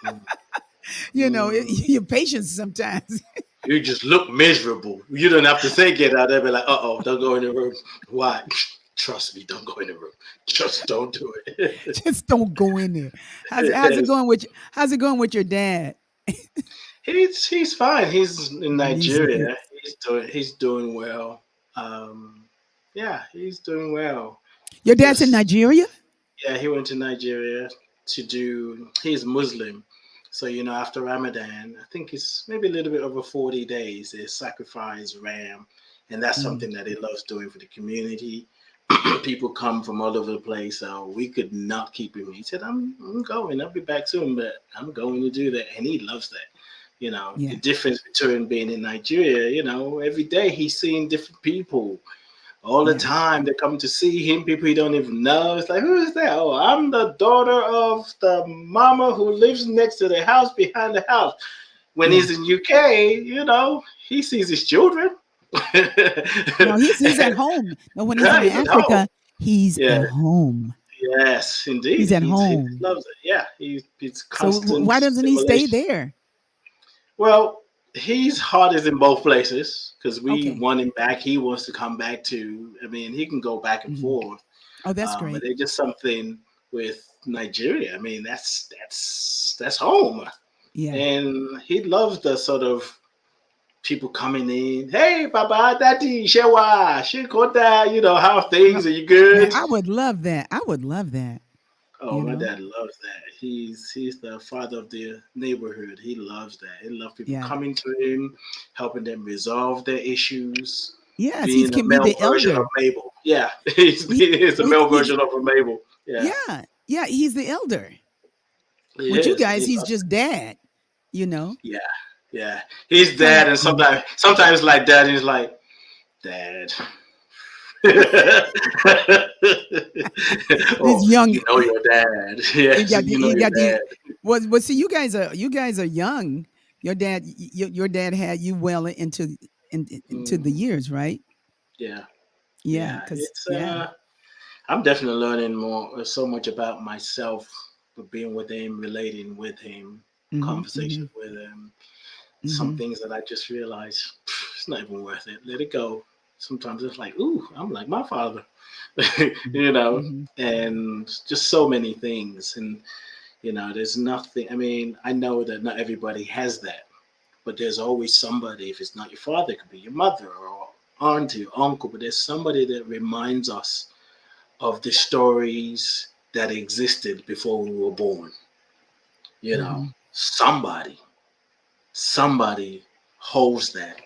S2: Mm.
S1: Your patience sometimes.
S2: You just look miserable. You don't have to say get out there, be like, oh, don't go in the room. Why? Trust me, don't go in the room. Just don't do it.
S1: Just don't go in there.
S2: Yes.
S1: How's it going with your dad?
S2: He's fine. He's in
S1: He's good.
S2: Nigeria. He's doing well. Yeah, he's doing well.
S1: Your dad's in
S2: Just
S1: Nigeria?
S2: Yeah, he went to Nigeria to do. He's Muslim, so after Ramadan, I think it's maybe a little bit over 40 days. They sacrifice ram, and that's
S1: Mm,
S2: something that he loves doing for the community. People come from all over the place, so we could not keep him. He said, "I'm going. I'll be back soon, but I'm going to do that," and he loves that. The
S1: yeah.
S2: difference between being in Nigeria, every day he's seeing different people all the
S1: Yeah.
S2: time. They come to see him, people he don't even know. It's like, who is that? Oh, I'm the daughter of the mama who lives next to the house behind the house. When
S1: Yeah.
S2: he's in UK, he sees his children.
S1: No, he's at home. No, when he's
S2: Yeah,
S1: in
S2: he's at home.
S1: Africa, he's
S2: Yeah,
S1: at home.
S2: yes, indeed.
S1: He's at
S2: He
S1: home.
S2: loves it. Yeah, he's
S1: So
S2: constant
S1: why doesn't he stay
S2: stimulation.
S1: there?
S2: Well, his heart is in both places because we
S1: Okay.
S2: want him back. He wants to come back too. I mean, he can go back and
S1: Mhm.
S2: forth.
S1: Oh, that's
S2: But
S1: great.
S2: there's just something with Nigeria. I mean, that's home,
S1: Yeah.
S2: and he loves the sort of people coming in. Hey, Baba, Daddy, Shewa, Shikota. How are
S1: No,
S2: things? Are you
S1: man,
S2: good?
S1: I would love that. I would love that.
S2: Oh,
S1: You
S2: my
S1: know?
S2: dad loves that. He's the father of the neighborhood. He loves that. He loves people
S1: Yeah.
S2: coming to him, helping them resolve their issues,
S1: Yes, he
S2: being a
S1: can be
S2: male
S1: the
S2: version of
S1: elder.
S2: Mabel. Yeah, he's,
S1: He,
S2: he's a male
S1: he's
S2: version of a Mabel. Yeah,
S1: yeah, yeah, he's the elder.
S2: he
S1: With you
S2: is, and
S1: guys,
S2: he
S1: he's
S2: loves
S1: just dad, you know?
S2: it. Yeah, yeah. He's
S1: Kind of
S2: dad, and sometimes like dad, he's like dad.
S1: he's
S2: Oh,
S1: young.
S2: your dad.
S1: He
S2: Yes,
S1: got the he
S2: your
S1: got the
S2: dad.
S1: well see you guys are young. Your dad had you well into the
S2: Mhm.
S1: years, right?
S2: Yeah,
S1: Yeah,
S2: yeah.
S1: cuz yeah.
S2: I'm definitely learning more, so much about myself, with being with him, relating with him,
S1: Mhm.
S2: conversations
S1: Mhm.
S2: with him. Some
S1: Mhm.
S2: things that I just realized it's not even worth it. Let it go. Sometimes it's like, ooh, I'm like my father,
S1: Mhm.
S2: you know,
S1: Mhm.
S2: and just so many things. And there's nothing. I mean, I know that not everybody has that, but there's always somebody. If it's not your father, it could be your mother or auntie or uncle. But there's somebody that reminds us of the stories that existed before we were born. You know,
S1: Mhm.
S2: somebody holds that.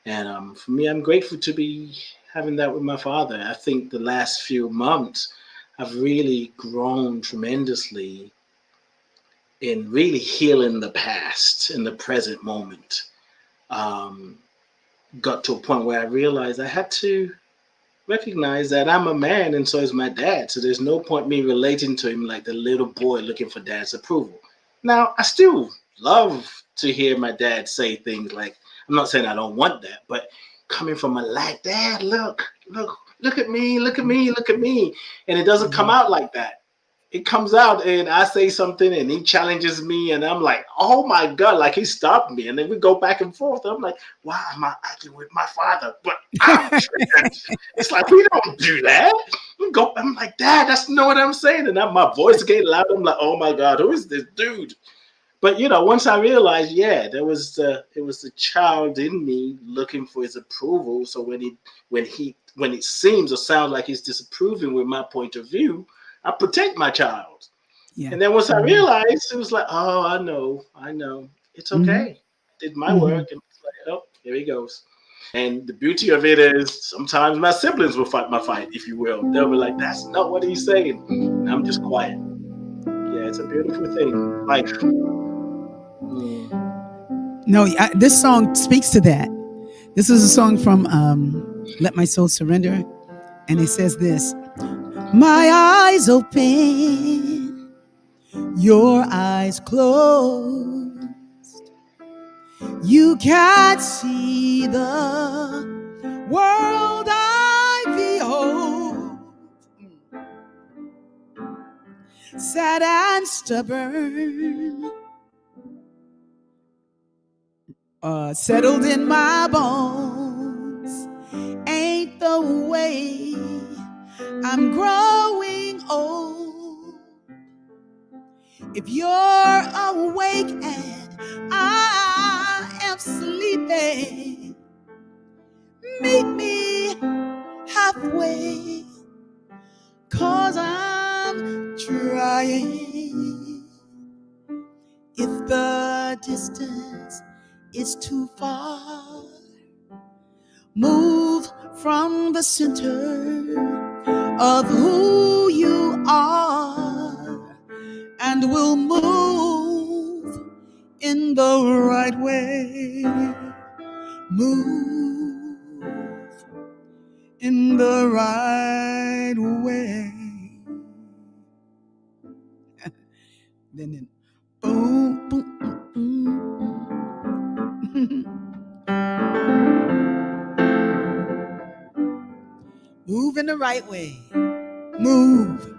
S2: And for me, I'm grateful to be having that with my father. I think the last few months, I've really grown tremendously in really healing the past in the present moment. Um, got to a point where I realized I had to recognize that I'm a man and so is my dad. So there's no point me relating to him like the little boy looking for dad's approval. Now, I still love to hear my dad say things like, I'm not saying I don't want that, but coming from a like, Dad, look at me, look at me, look at me. And it doesn't come
S1: Mhm.
S2: out like that. It comes out and I say something and he challenges me and I'm like, oh my God, like he stopped me. And then we go back and forth. I'm like, why am I arguing with my father? But I'm triggered. It's like, we don't do that. I'm like, Dad, that's not what I'm saying. And then my voice getting loud. I'm like, oh my God, who is this dude? But once I realized, yeah, it was the child in me looking for his approval. So when it seems or sounds like he's disapproving with my point of view, I protect my child.
S1: Yeah.
S2: And then once I
S1: Mhm.
S2: realized, it was like, oh, I know, it's
S1: Mhm.
S2: okay. I did my
S1: Mhm.
S2: work, and it's like, oh, here he goes. And the beauty of it is, sometimes my siblings will fight my fight, if you will. They'll be like, that's not what he's saying, and I'm just quiet. Yeah, it's a beautiful thing. Life. Mm.
S1: No, this song speaks to that. This is a song from Let My Soul Surrender. And it says this: My eyes open, your eyes closed. You can't see the world I behold. Sad and stubborn, settled in my bones. Ain't the way I'm growing old. If you're awake and I am sleeping, meet me halfway, 'cause I'm trying. If the distance is too far, move from the center of who you are, and we'll move in the right way. Move in the right way. Then boom, boom, move in the right way. Move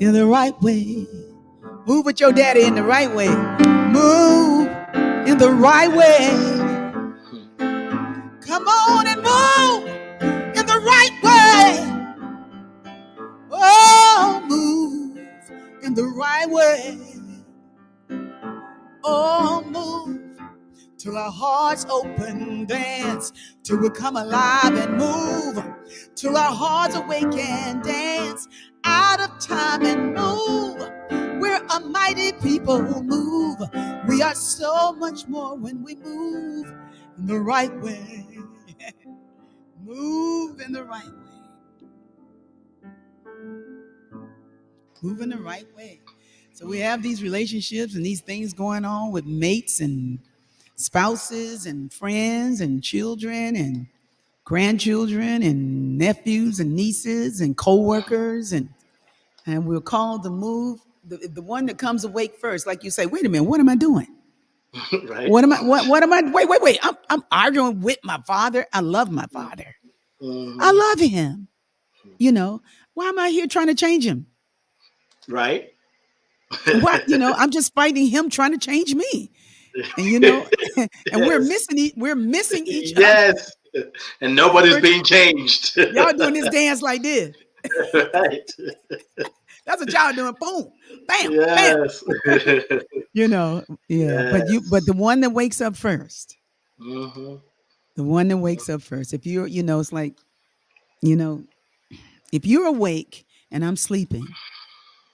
S1: in the right way. Move with your daddy in the right way. Move in the right way. Come on and move in the right way. Oh, move in the right way. Oh, move till our hearts open, dance till we come alive and move till our hearts awaken, dance out of time and move. We're a mighty people who move. We are so much more when we move in the right way. Move in the right way. Move in the right way. So we have these relationships and these things going on with mates and spouses and friends and children and grandchildren and nephews and nieces and co-workers, and we're called to move the one that comes awake first. Like you say, wait a minute, what am I doing?
S2: Right.
S1: What am I wait, I'm arguing with my father. I love my father. I
S2: Mm-hmm.
S1: love him. You know, why am I here trying to change him?
S2: Right.
S1: Why, I'm just fighting him trying to change me. And and
S2: Yes.
S1: we're missing each other.
S2: Yes. And nobody's
S1: We're
S2: being changed.
S1: y'all doing this dance like this.
S2: Right.
S1: That's what y'all doing. Boom, bam, bam.
S2: Yes.
S1: Yeah. But
S2: Yes.
S1: the one that wakes up first,
S2: Mm-hmm.
S1: the one that wakes up first. If you're, it's like, you know, if you're awake and I'm sleeping,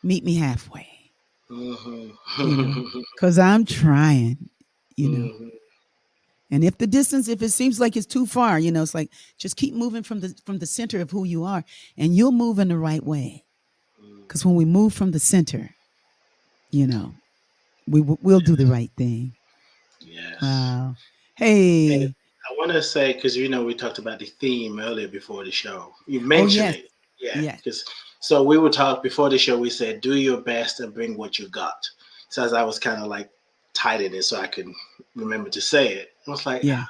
S1: meet me halfway, you know,
S2: Mm-hmm.
S1: because I'm trying, you know.
S2: Mm-hmm.
S1: And if the distance, if it seems like it's too far, you know, it's like just keep moving from the center of who you are, and you'll move in the right way. Because when we move from the center, you know, we'll do the right thing.
S2: Yes.
S1: Wow.
S2: And
S1: Hey.
S2: I want to say, because we talked about the theme earlier before the show. You
S1: Oh
S2: mentioned
S1: yes.
S2: it, yeah.
S1: Yes.
S2: Because so we were talking before the show. We said, "Do your best and bring what you got." So as I was kind of like tidying it so I could remember to say it, I was like,
S1: Yeah.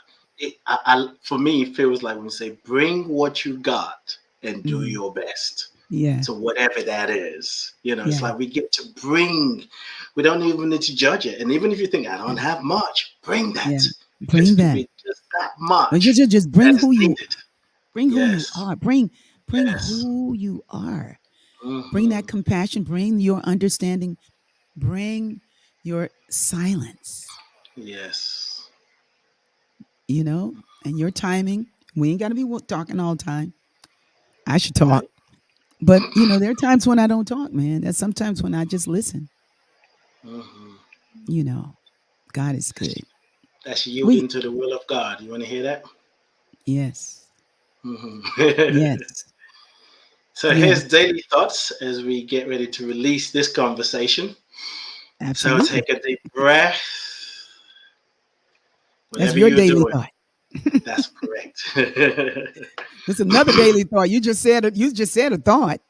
S2: for me, it feels like when we say, "Bring what you got and do
S1: Mhm.
S2: your best."
S1: Yeah.
S2: So whatever that is, it's
S1: Yeah.
S2: like we get to bring. We don't even need to judge it. And even if you think I don't
S1: Yeah.
S2: have much, bring
S1: Yeah.
S2: that.
S1: Bring
S2: Just give
S1: that.
S2: me just that
S1: Or
S2: much
S1: just
S2: that is needed.
S1: bring who you
S2: Yes.
S1: are. Bring
S2: Yes.
S1: who you are. Bring that
S2: Hmm.
S1: compassion, bring your understanding, bring your silence,
S2: Yes.
S1: you know, and your timing. We ain't got to be talking all the time. I should talk.
S2: Right.
S1: But, you know, there are times when I don't talk, man. There's sometimes when I just listen.
S2: Hmm.
S1: You know, God is good.
S2: That's
S1: We,
S2: yielding to the will of God. You want to hear that?
S1: yes,
S2: Hmm.
S1: yes,
S2: So
S1: yes,
S2: here's daily thoughts as we get ready to release this conversation. So
S1: absolutely.
S2: take a deep breath.
S1: That's
S2: Whatever
S1: your
S2: you're
S1: daily
S2: doing,
S1: thought.
S2: that's correct.
S1: It's another daily thought. You just said a thought,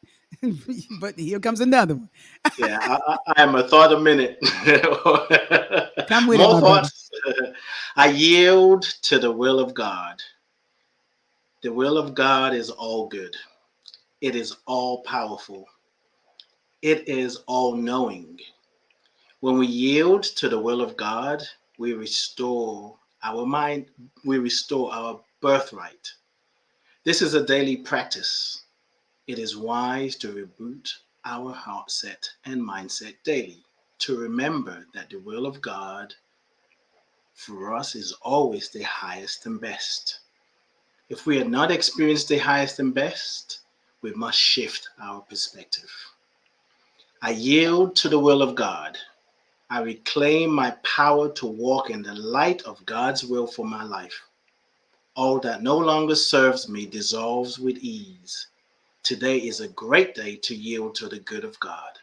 S1: but here comes another one.
S2: Yeah, I am a thought a minute.
S1: Come with it,
S2: More
S1: my brother.
S2: thoughts. I yield to the will of God. The will of God is all good. It is all powerful. It is all knowing. When we yield to the will of God, we restore our mind, we restore our birthright. This is a daily practice. It is wise to reboot our heart set and mindset daily, to remember that the will of God for us is always the highest and best. If we had not experienced the highest and best, we must shift our perspective. I yield to the will of God. I reclaim my power to walk in the light of God's will for my life. All that no longer serves me dissolves with ease. Today is a great day to yield to the good of God.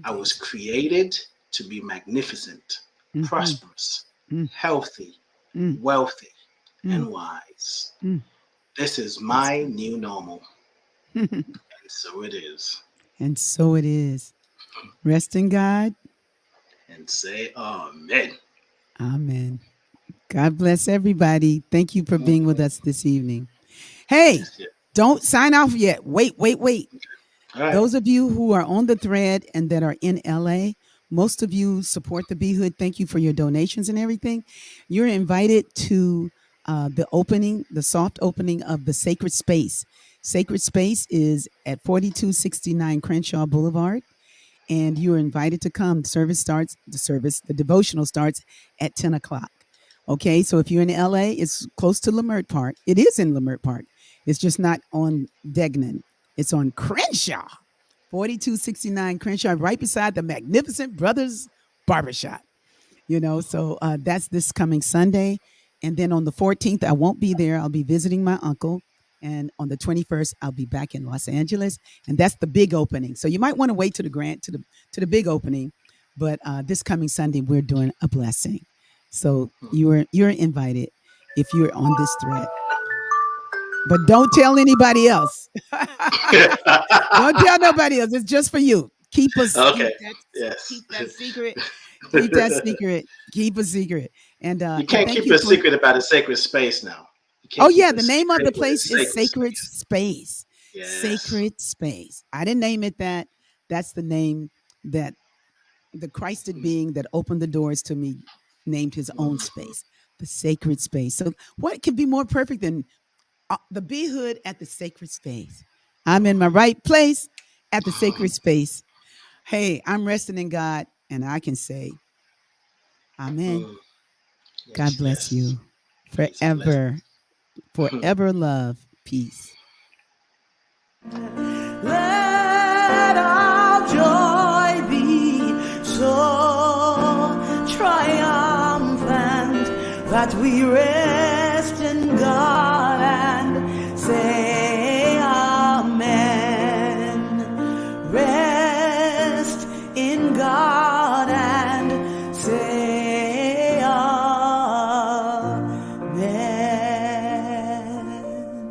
S2: I was
S1: Today's.
S2: created to be magnificent,
S1: Mm-hmm.
S2: prosperous,
S1: Mm,
S2: healthy,
S1: mm,
S2: wealthy,
S1: mm,
S2: and wise.
S1: mm.
S2: This is
S1: That's
S2: my new normal,
S1: good.
S2: and so it is.
S1: And so it is. Rest in God.
S2: And say amen.
S1: Amen. God bless everybody. Thank you for being with
S2: Mhm.
S1: us this evening. Hey,
S2: Yes, yes.
S1: don't sign off yet. Wait.
S2: All right.
S1: Those of you who are on the thread and that are in LA, most of you support the B Hood. Thank you for your donations and everything. You're invited to the opening, the soft opening of the Sacred Space. Sacred Space is at 4269 Crenshaw Boulevard, and you are invited to come. The devotional starts at 10 o'clock. Okay, so if you're in LA, it's close to Leimert Park. It is in Leimert Park. It's just not on Degnan. It's on Crenshaw, 4269 Crenshaw, right beside the Magnificent Brothers Barbershop. So that's this coming Sunday. And then on the 14th, I won't be there. I'll be visiting my uncle. And on the 21st, I'll be back in Los Angeles. And that's the big opening. So you might want to wait to the big opening. But this coming Sunday, we're doing a blessing. So you're invited if you're on this thread. But don't tell anybody else. Don't tell nobody else. It's just for you.
S2: Okay. Yes.
S1: Keep that secret. Keep that secret. Keep a secret.
S2: You
S1: And
S2: can't
S1: thank
S2: keep
S1: you
S2: a
S1: for.
S2: secret about a sacred space now. You
S1: Oh
S2: can't keep
S1: yeah,
S2: a
S1: the name of
S2: secret
S1: the
S2: with a
S1: place is
S2: sacred
S1: Sacred
S2: space.
S1: Space.
S2: Yes.
S1: Sacred Space. I didn't name it that. That's the name that the Christed being that opened the doors to me named his own
S2: Mhm.
S1: space, the Sacred Space. So what could be more perfect than the Be Hood at the Sacred Space? I'm in my right place at the Sacred Space. Hey, I'm resting in God, and I can say, Amen.
S2: Mm.
S1: God
S2: Yes,
S1: bless
S2: yes.
S1: you
S2: It's a blessing.
S1: forever, forever love, peace. Let our joy we rest.